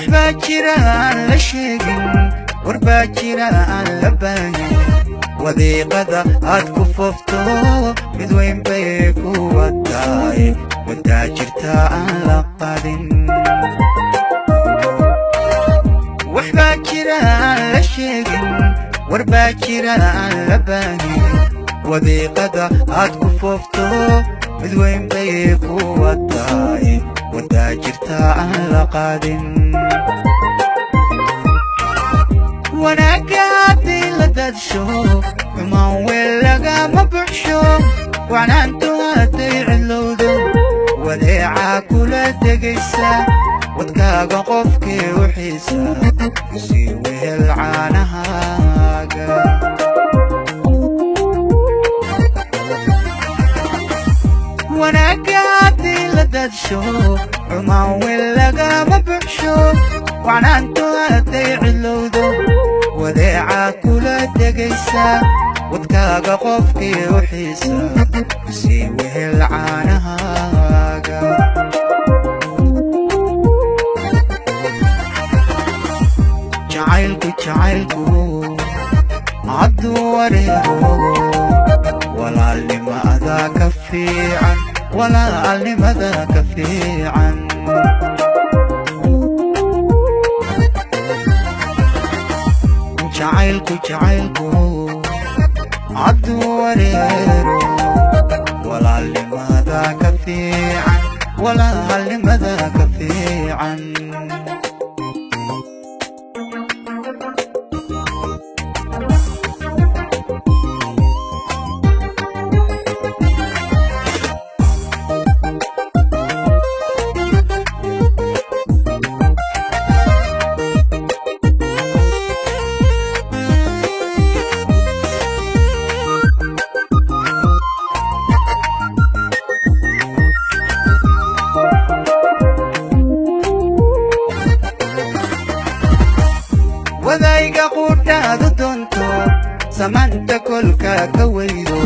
waxbaa jira aan la sheegin warbaa jira aan la baahin wadiiqada aad ku foofto mid weyn bay ku wadaay wadaa jirta aan la qadin waxbaa jira aan la sheegin warbaa jira aan la baahin wadiiqada aad ku foofto mid weyn bay ku wadaay wadaa jirta aan la qadin wanagaadii la dadsho xumaan weel lagama buxsho wanaantu hadday cidlowdo wadeecaa kula tegaysa wadkaaga qofkii u xiisa sii wehel caanahaaga wanagaadii la dadsho xumaan weel lagama buxsho wanaantu hadday cidlowdo wadeecaa kula tegaysa wadkaaga qofkii u xiisa sii wehel caanahaaga jacaylku hadduu wareego walaalnimada ka fiican walaalnimada ka fiican jacaylku hadduu wareero walaalnimada ka fiican walaalnimada ka fiican wadayga qudhaadu doonto samaanta kolka ka weydo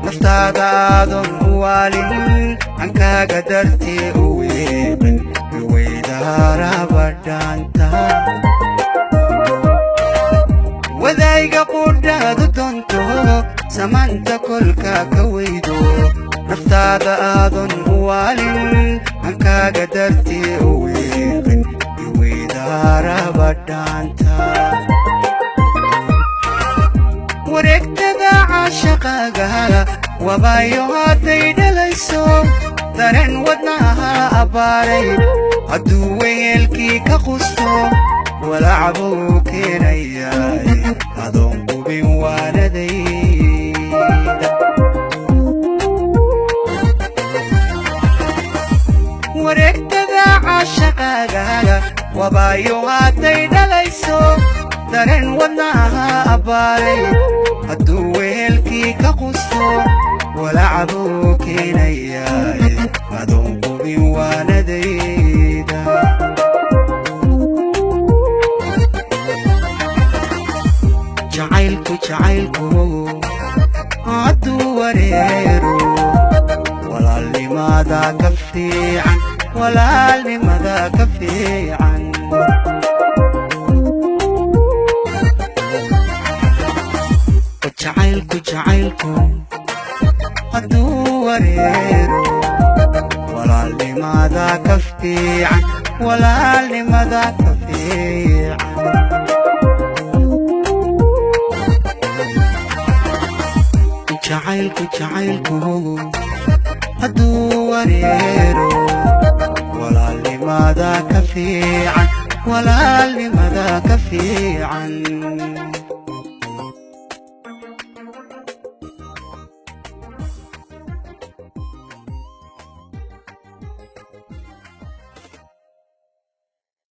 naftaada aadan u waalin hankaaga dartii u weeqin iweydaarabadhaanta wadayga qudhaadu doonto samaanta kolka ka weydo naftaada aadan u waalin hankaaga dartii u weeqin iweydaarabadhaanta wareegtada caashaqaaga wabaayo hadday dhalayso dareen wadnaha abbaaray hadduu weyeelkii ka qusto walacbuu keenayaay adoon qubin waanadayda wareegtada caashaqaaga wabaayo hadday dhalayso dareen wadnaha abbaaray hadduu weelkii ka qusto walacbuu keenayaay adoon qubin waanadayda jacaylku hadduu wareero walaalnimada ka fiican walaalnimada ka fiican jacaylku hadduu wareero walaalnimada ka fiican walaalnimada ka fiican jacaylku hadduu wareero walaalnimada ka fiican walaalnimada ka fiican